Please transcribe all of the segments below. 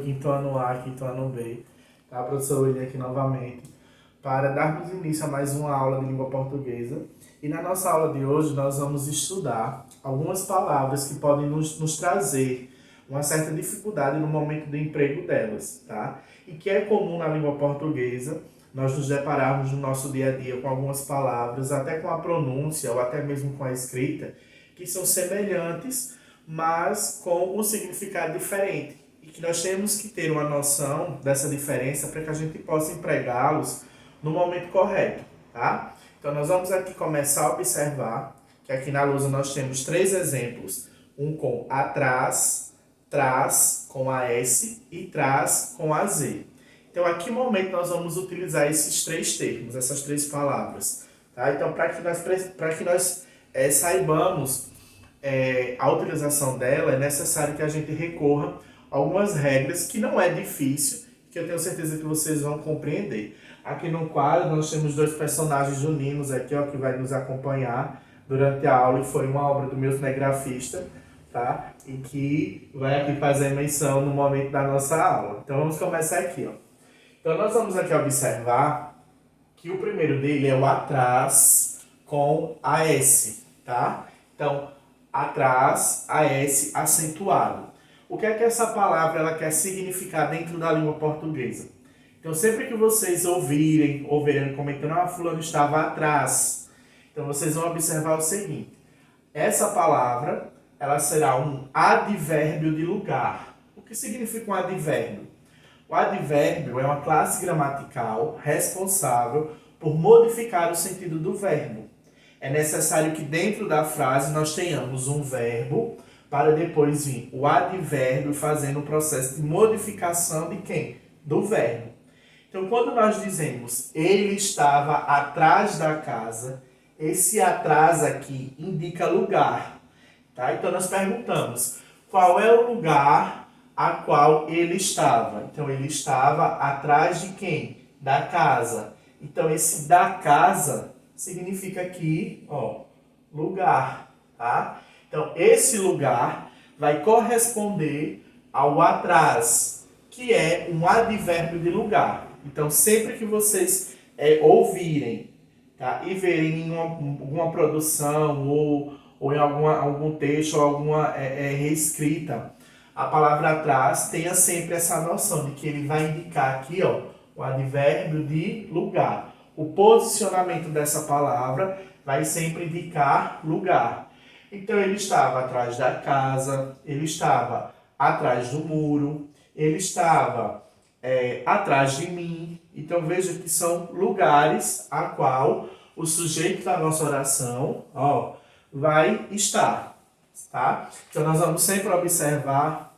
quinto ano A, quinto ano B, tá? A professora William aqui novamente, para darmos início a mais uma aula de língua portuguesa. E na nossa aula de hoje nós vamos estudar algumas palavras que podem nos trazer uma certa dificuldade no momento do emprego delas, tá? E que é comum na língua portuguesa nós nos depararmos no nosso dia a dia com algumas palavras, até com a pronúncia ou até mesmo com a escrita, que são semelhantes, mas com um significado diferente. E que nós temos que ter uma noção dessa diferença para que a gente possa empregá-los no momento correto, tá? Então nós vamos aqui começar a observar que aqui na lousa nós temos 3 exemplos, um com atrás, traz com a S e traz com a Z. Então, a que momento nós vamos utilizar esses 3 termos, essas 3 palavras? Tá? Então, para que nós saibamos a utilização dela, é necessário que a gente recorra a algumas regras que não é difícil, que eu tenho certeza que vocês vão compreender. Aqui no quadro nós temos 2 personagens juninos aqui, ó, que vai nos acompanhar durante a aula, e foi uma obra do meu cinegrafista, tá? E que vai aqui fazer menção no momento da nossa aula. Então vamos começar aqui, ó. Então nós vamos aqui observar que o primeiro dele é o atrás com a S, tá? Então, atrás, a S acentuado. O que é que essa palavra ela quer significar dentro da língua portuguesa? Então, sempre que vocês ouvirem comentando, fulano estava atrás, então vocês vão observar o seguinte: essa palavra, ela será um advérbio de lugar. O que significa um advérbio? O advérbio é uma classe gramatical responsável por modificar o sentido do verbo. É necessário que dentro da frase nós tenhamos um verbo para depois vir o advérbio fazendo o processo de modificação de quem? Do verbo. Então, quando nós dizemos ele estava atrás da casa, esse atrás aqui indica lugar. Tá? Então, nós perguntamos qual é o lugar a qual ele estava. Então, ele estava atrás de quem? Da casa. Então, esse da casa significa aqui, ó, lugar, tá? Então, esse lugar vai corresponder ao atrás, que é um advérbio de lugar. Então, sempre que vocês ouvirem, tá? E verem em alguma produção ou em algum texto ou alguma reescrita, a palavra atrás, tenha sempre essa noção de que ele vai indicar aqui, ó, o advérbio de lugar. O posicionamento dessa palavra vai sempre indicar lugar. Então, ele estava atrás da casa, ele estava atrás do muro, ele estava atrás de mim. Então, veja que são lugares a qual o sujeito da nossa oração, ó, vai estar. Tá? Então, nós vamos sempre observar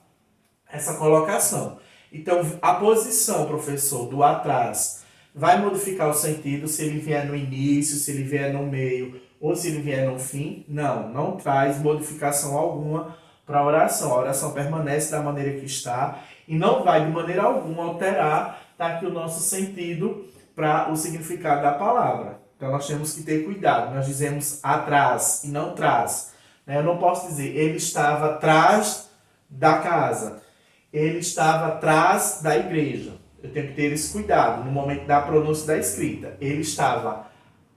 essa colocação. Então, a posição, professor, do atrás vai modificar o sentido se ele vier no início, se ele vier no meio ou se ele vier no fim? Não, não traz modificação alguma para a oração. A oração permanece da maneira que está e não vai de maneira alguma alterar aqui o nosso sentido para o significado da palavra. Então, nós temos que ter cuidado. Nós dizemos atrás e não traz. Eu não posso dizer, ele estava atrás da casa, ele estava atrás da igreja. Eu tenho que ter esse cuidado no momento da pronúncia da escrita. Ele estava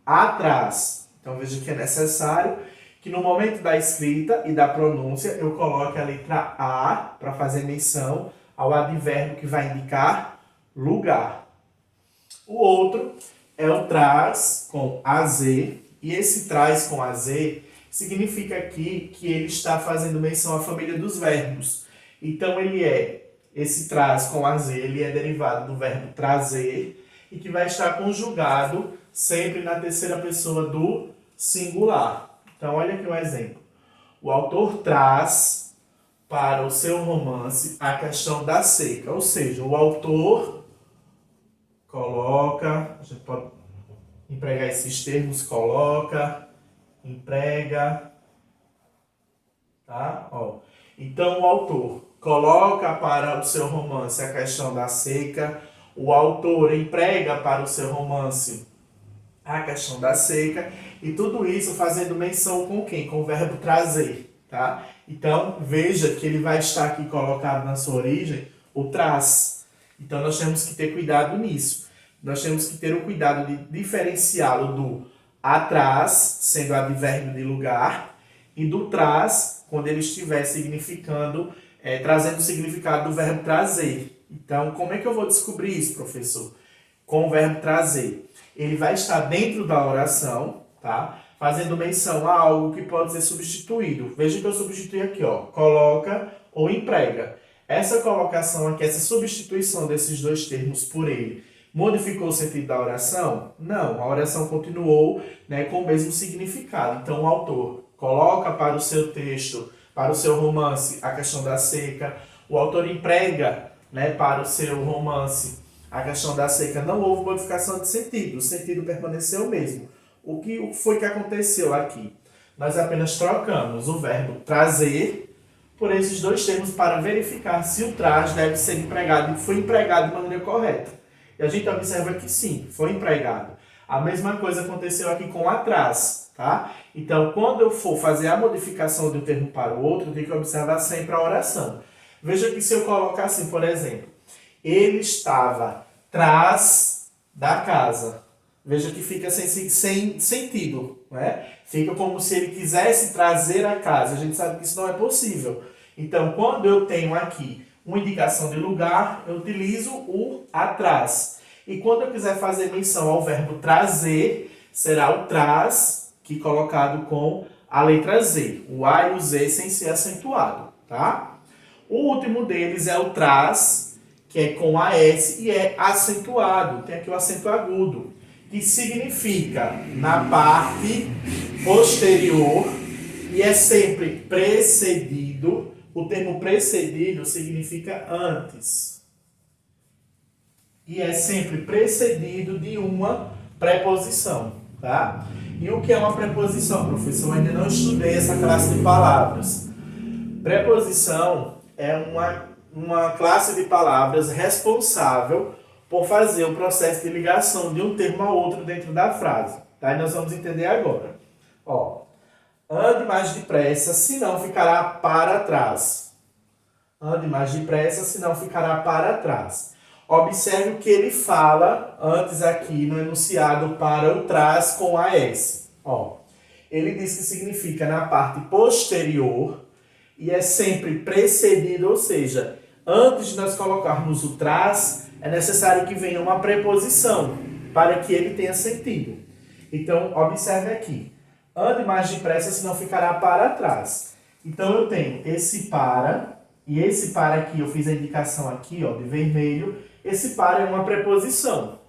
atrás. Então veja que é necessário que no momento da escrita e da pronúncia eu coloque a letra A para fazer menção ao advérbio que vai indicar lugar. O outro é o traz com AZ, e esse traz com AZ significa aqui que ele está fazendo menção à família dos verbos. Então, esse traz com AZ, ele é derivado do verbo trazer e que vai estar conjugado sempre na terceira pessoa do singular. Então, olha aqui um exemplo. O autor traz para o seu romance a questão da seca. Ou seja, o autor coloca, a gente pode empregar esses termos, coloca, emprega, tá? Ó. Então, o autor coloca para o seu romance a questão da seca, o autor emprega para o seu romance a questão da seca, e tudo isso fazendo menção com quem? Com o verbo trazer, tá? Então, veja que ele vai estar aqui colocado na sua origem O trás. Então nós temos que ter cuidado nisso. Nós temos que ter o cuidado de diferenciá-lo do atrás, sendo advérbio de lugar, e do trás, quando ele estiver significando, trazendo o significado do verbo trazer. Então, como é que eu vou descobrir isso, professor? Com o verbo trazer. Ele vai estar dentro da oração, tá? Fazendo menção a algo que pode ser substituído. Veja que eu substituí aqui, ó. Coloca ou emprega. Essa colocação aqui, essa substituição desses dois termos por ele, modificou o sentido da oração? Não, a oração continuou, né, com o mesmo significado. Então, o autor coloca para o seu texto, para o seu romance, a questão da seca. O autor emprega, né, para o seu romance a questão da seca. Não houve modificação de sentido, o sentido permaneceu o mesmo. O que foi que aconteceu aqui? Nós apenas trocamos o verbo trazer por esses dois termos para verificar se o traz deve ser empregado e foi empregado de maneira correta. E a gente observa que sim, foi empregado. A mesma coisa aconteceu aqui com atrás, tá? Então, quando eu for fazer a modificação de um termo para o outro, eu tenho que observar sempre a oração. Veja que se eu colocar assim, por exemplo, ele estava trás da casa. Veja que fica sem sentido, né? Fica como se ele quisesse trazer a casa. A gente sabe que isso não é possível. Então, quando eu tenho aqui uma indicação de lugar, eu utilizo o atrás. E quando eu quiser fazer menção ao verbo trazer, será o traz, que colocado com a letra Z. O A e o Z sem ser acentuado, tá? O último deles é o traz, que é com AS e é acentuado. Tem aqui o acento agudo, que significa na parte posterior e é sempre precedido. O termo precedido significa antes. E é sempre precedido de uma preposição, tá? E o que é uma preposição, professor? Eu ainda não estudei essa classe de palavras. Preposição é uma classe de palavras responsável por fazer o processo de ligação de um termo a outro dentro da frase. Tá? E nós vamos entender agora. Ó, ande mais depressa, senão ficará para trás. Ande mais depressa, senão ficará para trás. Observe o que ele fala antes aqui no enunciado para o trás com AS. Ó, ele diz que significa na parte posterior e é sempre precedido, ou seja, antes de nós colocarmos o trás, é necessário que venha uma preposição para que ele tenha sentido. Então, observe aqui. Ande mais depressa, senão ficará para trás. Então, eu tenho esse para, e esse para aqui, eu fiz a indicação aqui, ó, de vermelho. Esse para é uma preposição.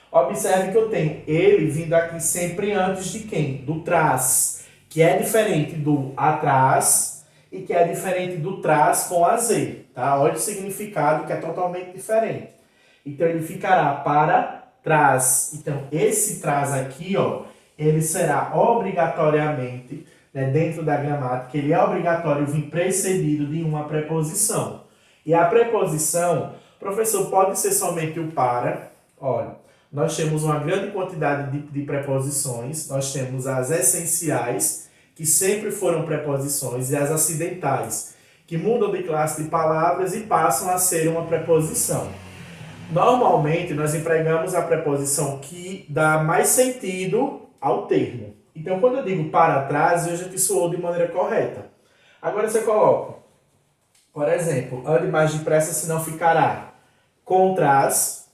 Observe que eu tenho ele vindo aqui sempre antes de quem? Do trás, que é diferente do atrás e que é diferente do trás com a Z. Tá? Olha o significado que é totalmente diferente. Então, ele ficará para trás. Então, esse trás aqui, ó, ele será obrigatoriamente, né, dentro da gramática, ele é obrigatório vir precedido de uma preposição. E a preposição, professor, pode ser somente o para. Olha, nós temos uma grande quantidade de preposições. Nós temos as essenciais, que sempre foram preposições, e as acidentais, que mudam de classe de palavras e passam a ser uma preposição. Normalmente, nós empregamos a preposição que dá mais sentido ao termo. Então, quando eu digo para trás, veja que soou de maneira correta. Agora você coloca, por exemplo, ande mais depressa, senão ficará com trás,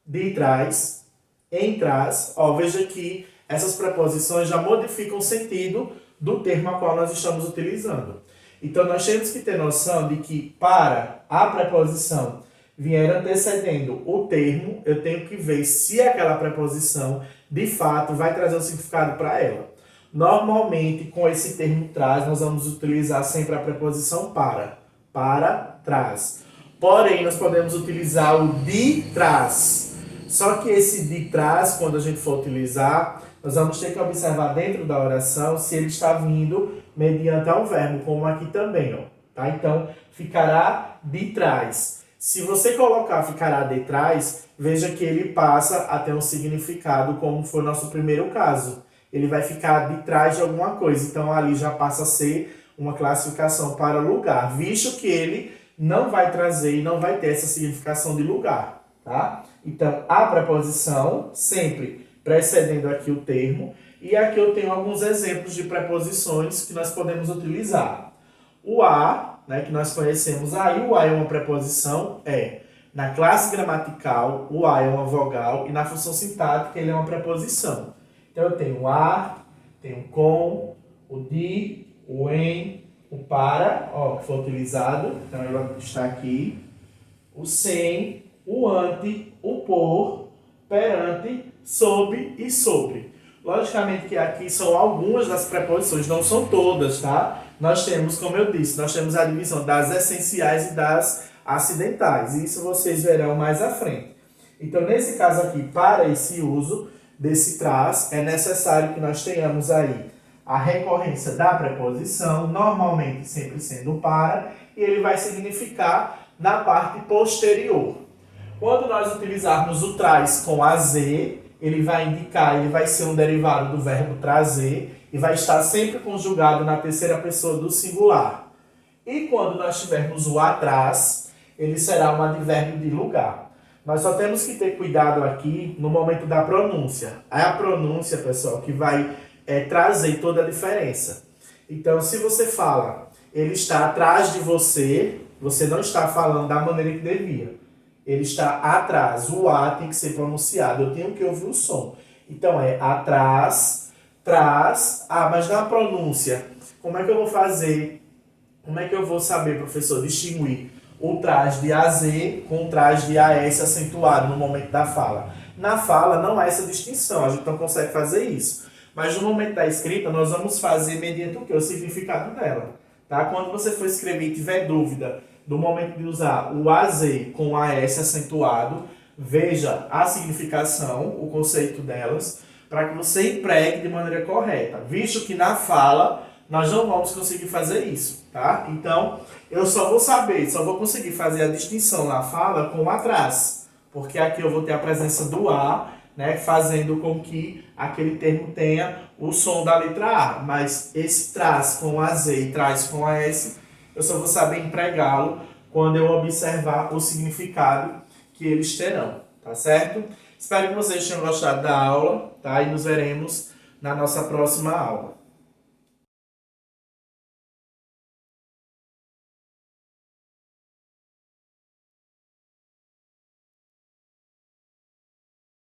de trás, em trás. Ó, veja que essas preposições já modificam o sentido do termo a qual nós estamos utilizando. Então, nós temos que ter noção de que para a preposição vier antecedendo o termo, eu tenho que ver se aquela preposição, de fato, vai trazer um significado para ela. Normalmente, com esse termo traz, nós vamos utilizar sempre a preposição para trás. Porém, nós podemos utilizar o de trás. Só que esse de trás, quando a gente for utilizar, nós vamos ter que observar dentro da oração se ele está vindo mediante um verbo, como aqui também, ó. Tá? Então, ficará de trás. Se você colocar ficará de trás, veja que ele passa a ter um significado, como foi o nosso primeiro caso. Ele vai ficar de trás de alguma coisa. Então, ali já passa a ser uma classificação para lugar, visto que ele não vai trazer e não vai ter essa significação de lugar, tá? Então, a preposição sempre precedendo aqui o termo, e aqui eu tenho alguns exemplos de preposições que nós podemos utilizar. O a, né, que nós conhecemos aí, o a é uma preposição, na classe gramatical, o a é uma vogal, e na função sintática ele é uma preposição. Então eu tenho o a, tenho o com, o de, o em, o para, que foi utilizado, então ele está aqui, o sem, o ante, o por, perante, sob e sobre. Logicamente que aqui são algumas das preposições, não são todas, tá? Nós temos, como eu disse, nós temos a divisão das essenciais e das acidentais. E isso vocês verão mais à frente. Então, nesse caso aqui, para esse uso desse traz, é necessário que nós tenhamos aí a recorrência da preposição, normalmente sempre sendo para, e ele vai significar na parte posterior. Quando nós utilizarmos o traz com AZ, ele vai ser um derivado do verbo trazer e vai estar sempre conjugado na terceira pessoa do singular. E quando nós tivermos o atrás, ele será um advérbio de lugar. Nós só temos que ter cuidado aqui no momento da pronúncia. É a pronúncia, pessoal, que vai trazer toda a diferença. Então, se você fala, ele está atrás de você, você não está falando da maneira que devia. Ele está atrás. O A tem que ser pronunciado. Eu tenho que ouvir o som. Então, é atrás, trás. Mas na pronúncia, como é que eu vou fazer? Como é que eu vou saber, professor, distinguir o trás de AZ com o trás de AS acentuado no momento da fala? Na fala não há essa distinção. A gente não consegue fazer isso. Mas no momento da escrita, nós vamos fazer mediante o quê? O significado dela. Tá? Quando você for escrever e tiver dúvida no momento de usar o AZ com o AS acentuado, veja a significação, o conceito delas, para que você empregue de maneira correta, visto que na fala nós não vamos conseguir fazer isso, tá? Então, eu só vou conseguir fazer a distinção na fala com o atrás, porque aqui eu vou ter a presença do A, né, fazendo com que aquele termo tenha o som da letra A, mas esse traz com AZ e traz com AS, eu só vou saber empregá-lo quando eu observar o significado que eles terão, tá certo? Espero que vocês tenham gostado da aula, tá? E nos veremos na nossa próxima aula.